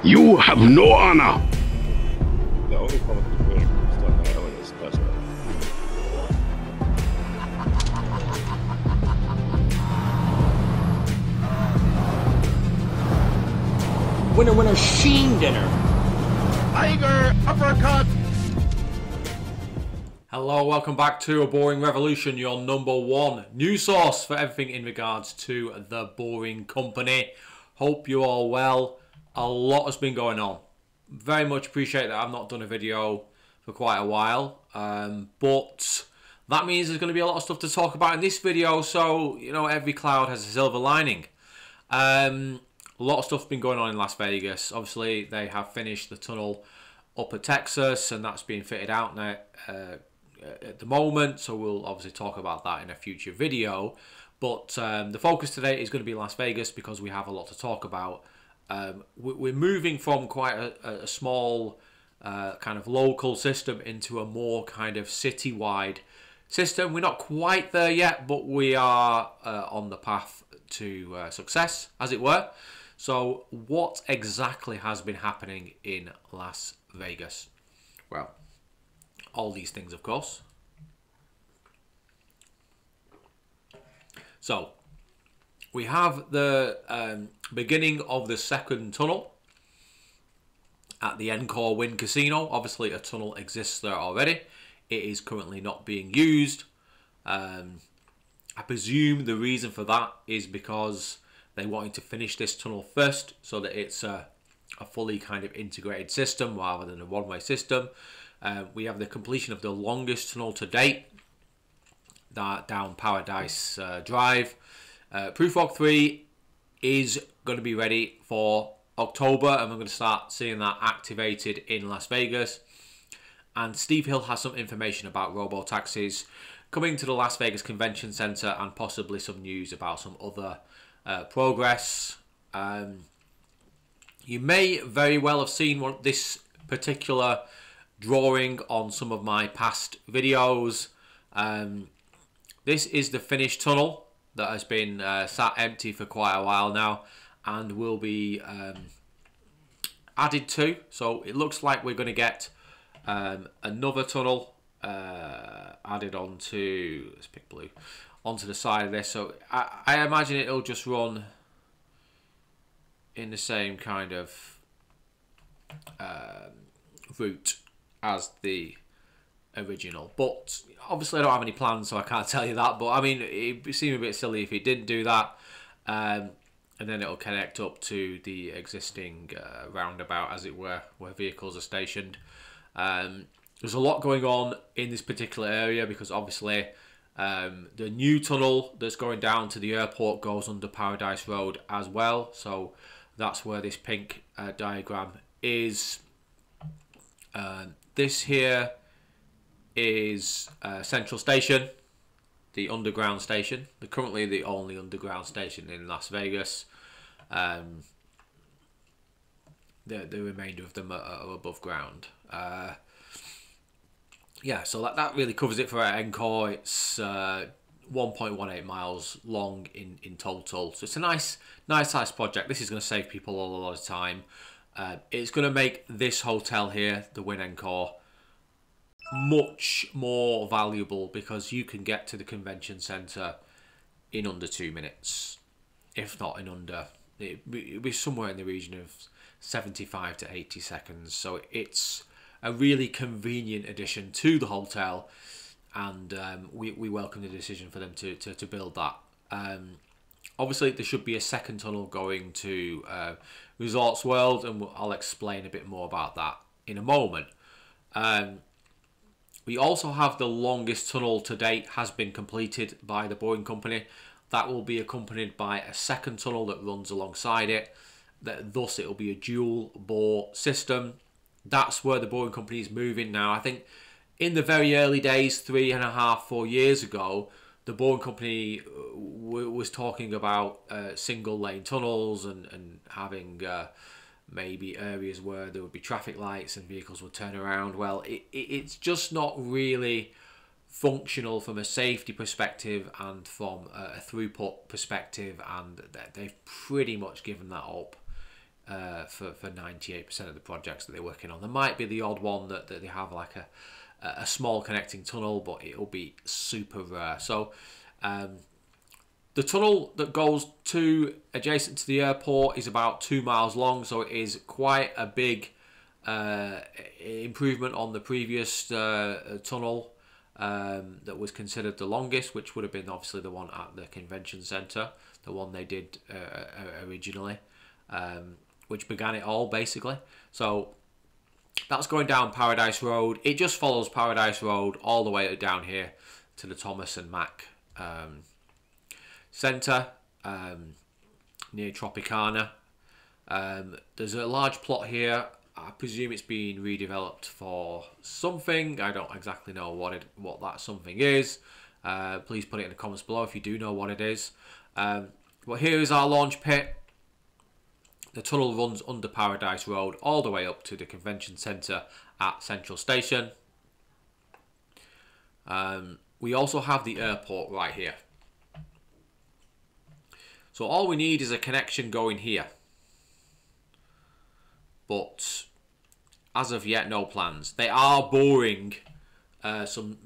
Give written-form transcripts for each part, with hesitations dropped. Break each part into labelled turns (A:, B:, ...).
A: You have no honor.
B: The only problem with the stuff on the island is special.
C: Winner, winner, sheen dinner.
A: Tiger uppercut.
D: Hello, welcome back to A Boring Revolution, your #1 news source for everything in regards to the Boring Company. Hope you're all well. A lot has been going on. Very much appreciate that I've not done a video for quite a while, but that means there's going to be a lot of stuff to talk about in this video. So, you know, every cloud has a silver lining. A lot of stuff's been going on in Las Vegas. Obviously, they have finished the tunnel up at Texas, and that's being fitted out now at the moment. So we'll obviously talk about that in a future video. But the focus today is going to be Las Vegas because we have a lot to talk about. We're moving from quite a small kind of local system into a more kind of citywide system. We're not quite there yet, but we are on the path to success, as it were. So what exactly has been happening in Las Vegas? Well, all these things, of course. So we have the beginning of the second tunnel at the Encore Wynn Casino. Obviously, a tunnel exists there already. It is currently not being used. I presume the reason for that is because they wanted to finish this tunnel first so that it's a fully kind of integrated system rather than a one-way system. We have the completion of the longest tunnel to date, that down Paradise Drive. Prufrock 3 is going to be ready for October, and we're going to start seeing that activated in Las Vegas. And Steve Hill has some information about robo-taxis coming to the Las Vegas Convention Center, and possibly some news about some other progress. You may very well have seen this particular drawing on some of my past videos. This is the finished tunnel that has been sat empty for quite a while now, and will be added to. So it looks like we're going to get another tunnel added onto, let's pick blue, onto the side of this. So I imagine it'll just run in the same kind of route as the original, but obviously I don't have any plans, so I can't tell you that. But I mean, it'd seem a bit silly if it didn't do that, and then it'll connect up to the existing roundabout, as it were, where vehicles are stationed. There's a lot going on in this particular area because obviously the new tunnel that's going down to the airport goes under Paradise Road as well. So that's where this pink diagram is. This here is Central Station, the underground station. They're currently the only underground station in Las Vegas. The remainder of them are above ground. Yeah, so that really covers it for Encore. It's 1.18 miles long in total. So it's a nice size project. This is going to save people a lot of time. It's going to make this hotel here, the Wynn Encore, much more valuable because you can get to the convention center in under 2 minutes, if not in under, it'll be somewhere in the region of 75 to 80 seconds. So it's a really convenient addition to the hotel, and we welcome the decision for them to build that. Obviously there should be a second tunnel going to Resorts World, and I'll explain a bit more about that in a moment. We also have the longest tunnel to date has been completed by the Boring Company. That will be accompanied by a second tunnel that runs alongside it. Thus, it will be a dual bore system. That's where the Boring Company is moving now. I think in the very early days, 3.5, 4 years ago, the Boring Company was talking about single lane tunnels and having maybe areas where there would be traffic lights and vehicles would turn around. Well, it's just not really functional from a safety perspective and from a throughput perspective, and they've pretty much given that up. for 98% of the projects that they're working on. There might be the odd one that they have like a small connecting tunnel, but it'll be super rare. So the tunnel that goes to adjacent to the airport is about 2 miles long, so it is quite a big improvement on the previous tunnel that was considered the longest, which would have been obviously the one at the convention centre, the one they did originally, which began it all basically. So that's going down Paradise Road. It just follows Paradise Road all the way down here to the Thomas and Mack Centre near Tropicana. There's a large plot here. I presume it's being redeveloped for something. I don't exactly know what that something is. Please put it in the comments below if you do know what it is. But here is our launch pit. The tunnel runs under Paradise Road all the way up to the convention centre at Central Station. We also have the airport right here. So all we need is a connection going here. But as of yet, no plans. They are boring some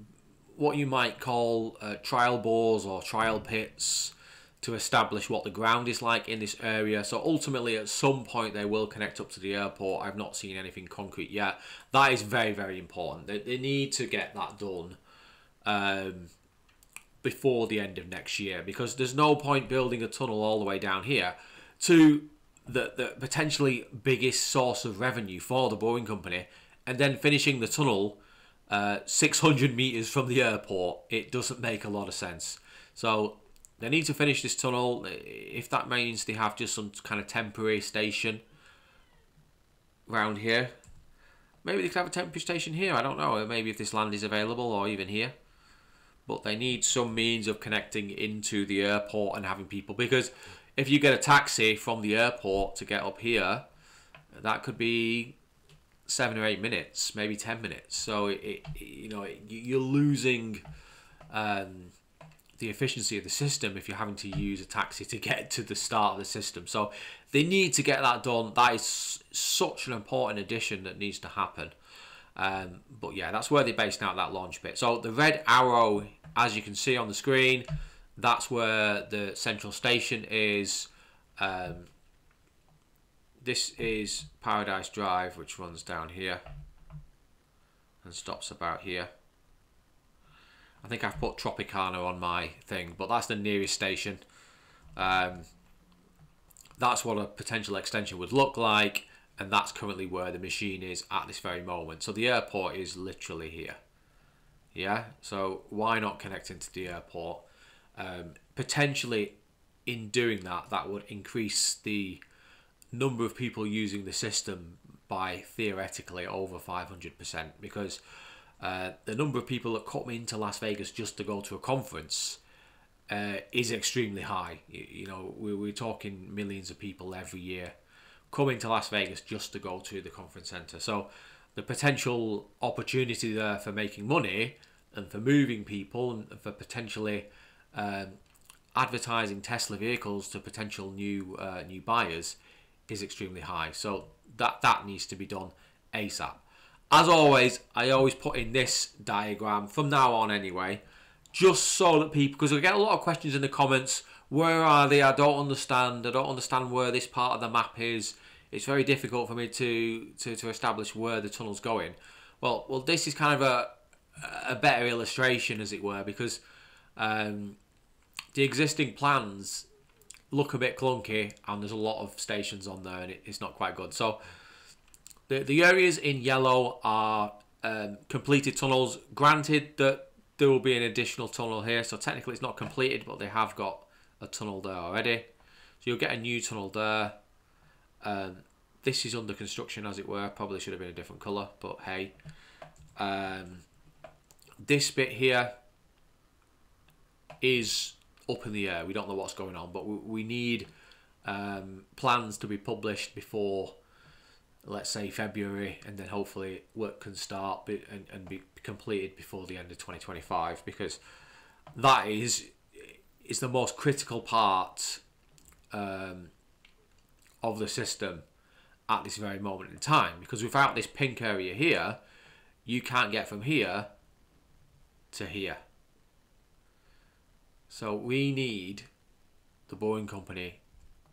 D: what you might call trial bores or trial pits to establish what the ground is like in this area. So ultimately, at some point, they will connect up to the airport. I've not seen anything concrete yet. That is very, very important. They need to get that done before the end of next year, because there's no point building a tunnel all the way down here to the potentially biggest source of revenue for the Boring Company and then finishing the tunnel 600 meters from the airport. It doesn't make a lot of sense. So they need to finish this tunnel. If that means they have just some kind of temporary station around here, maybe they could have a temporary station here. I don't know. Maybe if this land is available, or even here. But they need some means of connecting into the airport and having people, because if you get a taxi from the airport to get up here, that could be 7 or 8 minutes, maybe 10 minutes. So you're losing the efficiency of the system if you're having to use a taxi to get to the start of the system. So they need to get that done. That is such an important addition that needs to happen. But yeah, that's where they're basing out that launch pit. So the red arrow, as you can see on the screen, that's where the central station is. This is Paradise Drive, which runs down here and stops about here. I think I've put Tropicana on my thing, but that's the nearest station. That's what a potential extension would look like, and that's currently where the machine is at this very moment. So the airport is literally here. Yeah, so why not connect into the airport? Potentially, in doing that, that would increase the number of people using the system by theoretically over 500%, because the number of people that come into Las Vegas just to go to a conference is extremely high. You know, we're talking millions of people every year coming to Las Vegas just to go to the conference center. So the potential opportunity there for making money and for moving people and for potentially advertising Tesla vehicles to potential new buyers is extremely high. So that needs to be done ASAP. As always, I always put in this diagram from now on anyway, just so that people, because I get a lot of questions in the comments, where are they? I don't understand where this part of the map is. It's very difficult for me to establish where the tunnel's going. Well, this is kind of a better illustration, as it were, because the existing plans look a bit clunky and there's a lot of stations on there and it's not quite good. So the areas in yellow are completed tunnels. Granted that there will be an additional tunnel here, so technically it's not completed, but they have got a tunnel there already. So you'll get a new tunnel there. This is under construction, as it were. Probably should have been a different colour, but hey. This bit here is up in the air. We don't know what's going on, but we need plans to be published before, let's say, February, and then hopefully work can start and be completed before the end of 2025, because that is the most critical part of the system. at this very moment in time, because without this pink area here, you can't get from here to here. So we need the Boring Company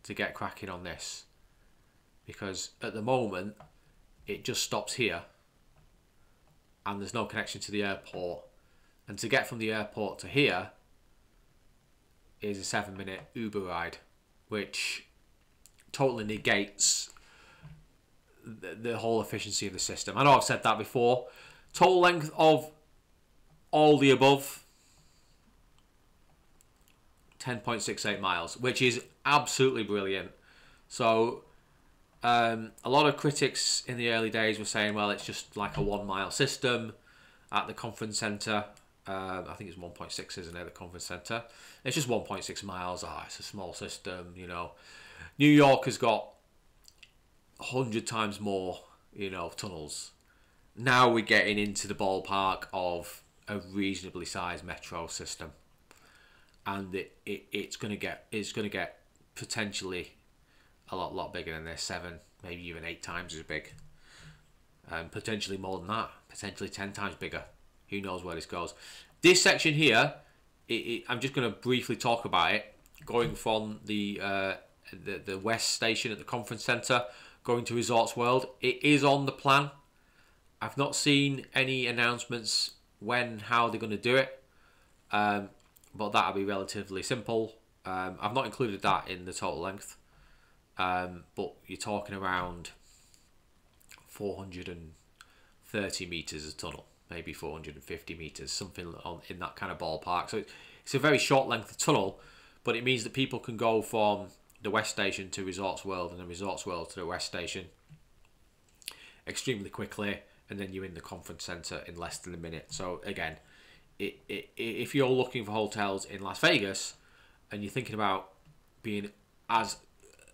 D: to get cracking on this, because at the moment it just stops here and there's no connection to the airport, and to get from the airport to here is a 7-minute Uber ride, which totally negates the whole efficiency of the system. I know I've said that before. Total length of all the above, 10.68 miles, which is absolutely brilliant. So a lot of critics in the early days were saying, well, it's just like a 1 mile system at the conference centre. I think it's 1.6, isn't it, the conference centre? It's just 1.6 miles. It's a small system, you know. New York has got 100 times more, you know, tunnels. Now we're getting into the ballpark of a reasonably sized metro system, and it's going to get potentially a lot bigger than this, 7, maybe even 8 times as big, and potentially more than that, potentially 10 times bigger. Who knows where this goes? This section here, I'm just going to briefly talk about it. Going from the West Station at the conference centre, going to Resorts World, it is on the plan. I've not seen any announcements when, how they're going to do it, but that'll be relatively simple. I've not included that in the total length, but you're talking around 430 metres of tunnel, maybe 450 metres, something in that kind of ballpark. So it's a very short length of tunnel, but it means that people can go from the West Station to Resorts World and then Resorts World to the West Station extremely quickly, and then you're in the conference centre in less than a minute. So again, if you're looking for hotels in Las Vegas and you're thinking about being as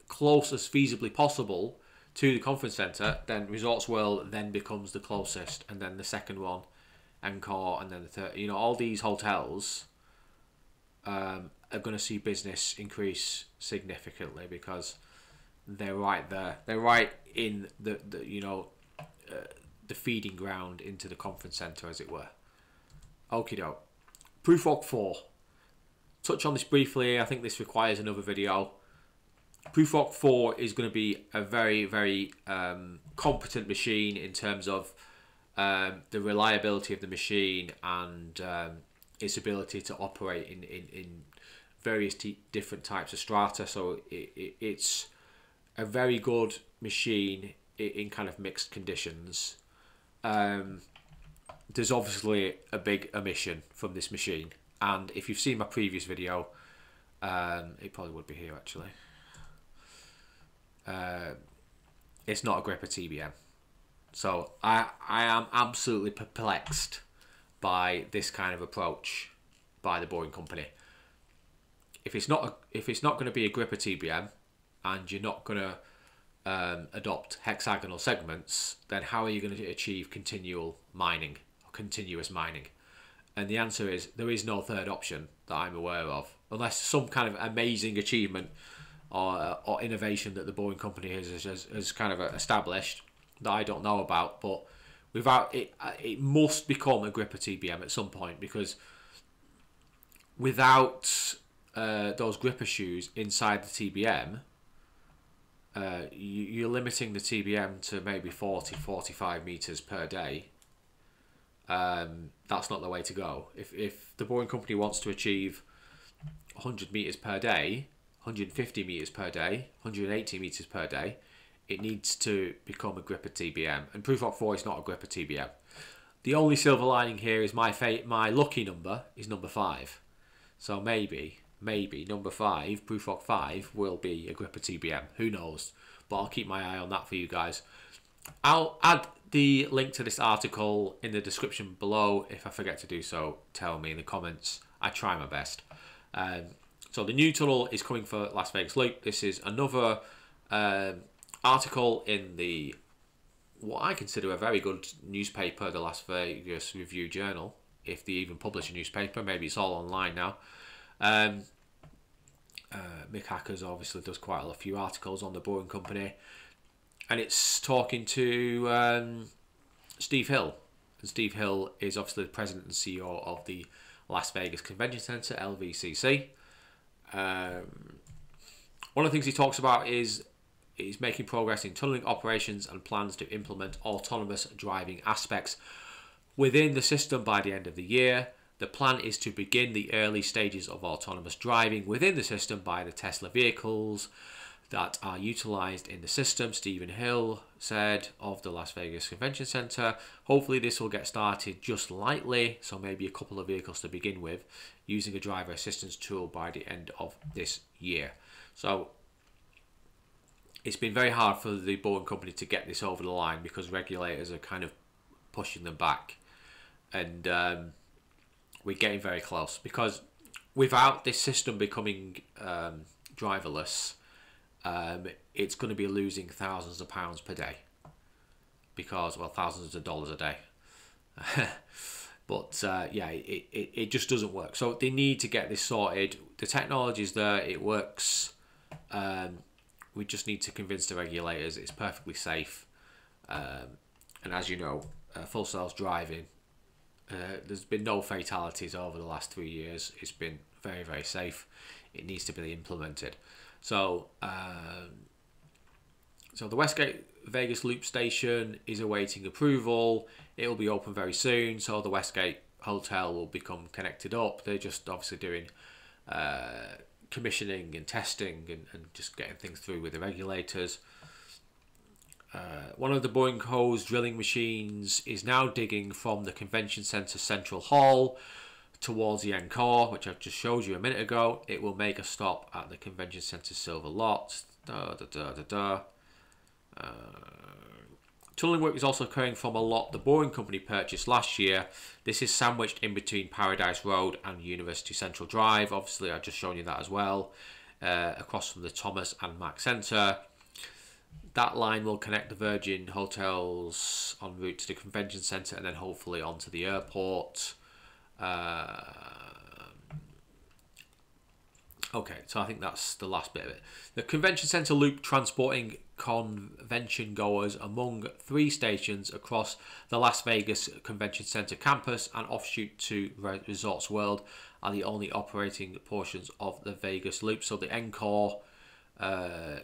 D: close as feasibly possible to the conference centre, then Resorts World then becomes the closest, and then the second one, Encore, and then the third. You know, all these hotels are going to see business increase significantly because they're right there. They're right in the feeding ground into the conference centre, as it were. Okie doke. Prufrock 4. Touch on this briefly. I think this requires another video. Prufrock 4 is going to be a very, very competent machine in terms of the reliability of the machine and its ability to operate in various different types of strata. So it's a very good machine in kind of mixed conditions. There's obviously a big emission from this machine, and if you've seen my previous video, it probably would be here actually. It's not a gripper TBM. So I am absolutely perplexed by this kind of approach by the Boring Company. If it's not going to be a gripper TBM and you're not going to adopt hexagonal segments, then how are you going to achieve continual mining or continuous mining? And the answer is there is no third option that I'm aware of, unless some kind of amazing achievement or innovation that the Boring Company has kind of established that I don't know about. But without it, it must become a gripper TBM at some point, because without those gripper shoes inside the TBM, you're limiting the TBM to maybe 40-45 meters per day. That's not the way to go. If the Boring Company wants to achieve 100 meters per day, 150 meters per day, 180 meters per day, it needs to become a gripper TBM. And Prufrock 4 is not a gripper TBM. The only silver lining here is my lucky number is number 5. So maybe number 5, Prufrock 5, will be a gripper TBM. Who knows? But I'll keep my eye on that for you guys. I'll add the link to this article in the description below. If I forget to do so, tell me in the comments. I try my best. So the new tunnel is coming for Las Vegas Loop. This is another article in the what I consider a very good newspaper, the Las Vegas Review Journal, if they even publish a newspaper. Maybe it's all online now. Mick Hackers obviously does quite a few articles on the Boring Company. and it's talking to Steve Hill. And Steve Hill is obviously the president and CEO of the Las Vegas Convention Center, LVCC. One of the things he talks about is making progress in tunneling operations and plans to implement autonomous driving aspects within the system by the end of the year. The plan is to begin the early stages of autonomous driving within the system by the Tesla vehicles that are utilized in the system, Stephen Hill said of the Las Vegas Convention Center. Hopefully this will get started just lightly, so maybe a couple of vehicles to begin with, using a driver assistance tool by the end of this year. So it's been very hard for the Boeing company to get this over the line because regulators are kind of pushing them back. And we're getting very close, because without this system becoming driverless, it's going to be losing thousands of pounds per day, because, well, thousands of dollars a day. But yeah, it just doesn't work. So they need to get this sorted. The technology is there, it works. We just need to convince the regulators it's perfectly safe. And as you know, full self driving, there's been no fatalities over the last 3 years. It's been very, very safe. It needs to be implemented. So, so the Westgate Vegas Loop Station is awaiting approval. It will be open very soon. So the Westgate Hotel will become connected up. They're just obviously doing commissioning and testing and just getting things through with the regulators. One of the Boeing hose drilling machines is now digging from the Convention Center Central Hall towards the Encore, which I've just showed you a minute ago. It will make a stop at the Convention Center Silver Lot. Tunneling work is also occurring from a lot the Boeing company purchased last year. This is sandwiched in between Paradise Road and University Central Drive. Obviously, I've just shown you that as well. Across from the Thomas and Mack Center. That line will connect the Virgin hotels en route to the Convention Center and then hopefully onto the airport. Okay, so I think that's the last bit of it. The Convention Center loop transporting convention goers among 3 stations across the Las Vegas Convention Center campus and offshoot to Resorts World are the only operating portions of the Vegas loop. So the Encore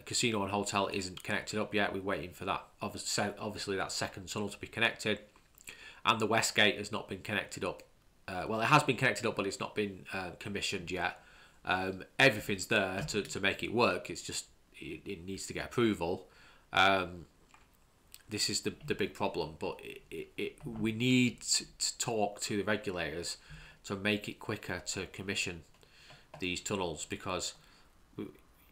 D: casino and hotel isn't connected up yet. We're waiting for that, obviously that second tunnel to be connected. And the Westgate has not been connected up. Well, it has been connected up, but it's not been commissioned yet. Everything's there to make it work. It's just it needs to get approval. This is the big problem, but we need to talk to the regulators to make it quicker to commission these tunnels, because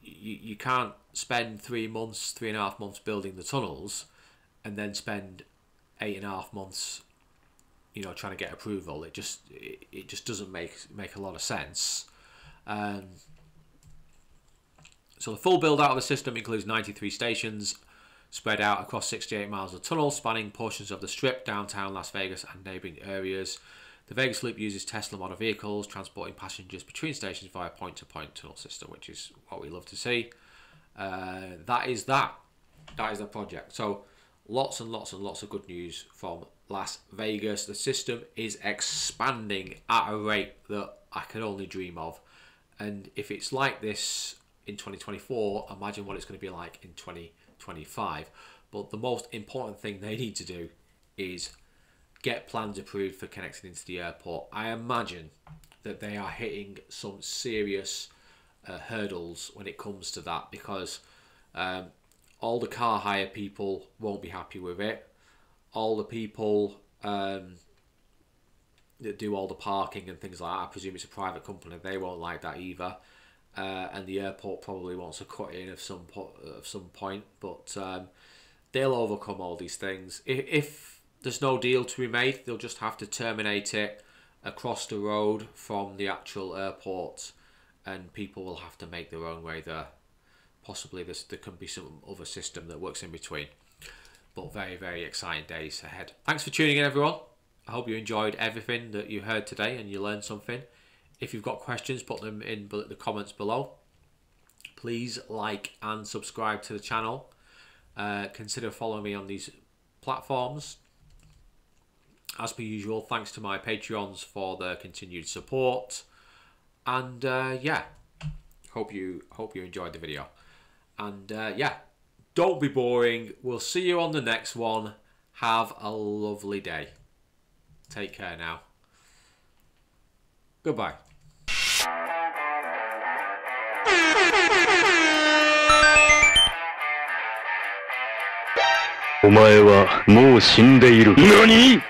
D: you can't spend 3.5 months building the tunnels and then spend 8.5 months, you know, trying to get approval. It just doesn't make a lot of sense. So the full build out of the system includes 93 stations spread out across 68 miles of tunnel spanning portions of the Strip, downtown Las Vegas and neighboring areas. The Vegas Loop uses Tesla model vehicles transporting passengers between stations via point-to-point tunnel system, which is what we love to see. That is the project. So lots and lots and lots of good news from Las Vegas. The system is expanding at a rate that I can only dream of. And if it's like this in 2024, imagine what it's going to be like in 2025. But the most important thing they need to do is get plans approved for connecting into the airport. I imagine that they are hitting some serious hurdles when it comes to that, because all the car hire people won't be happy with it. All the people that do all the parking and things like that, I presume it's a private company, they won't like that either. And the airport probably wants to cut in at some point, but they'll overcome all these things. If there's no deal to be made, they'll just have to terminate it across the road from the actual airport, and people will have to make their own way there. Possibly there can be some other system that works in between. But very, very exciting days ahead. Thanks for tuning in, everyone. I hope you enjoyed everything that you heard today and you learned something. If you've got questions, put them in the comments below. Please like and subscribe to the channel. consider following me on these platforms. As per usual, thanks to my Patreons for their continued support. And yeah, hope you enjoyed the video. And yeah, don't be boring. We'll see you on the next one. Have a lovely day. Take care now. Goodbye.
E: お前はもう死んでいる。何？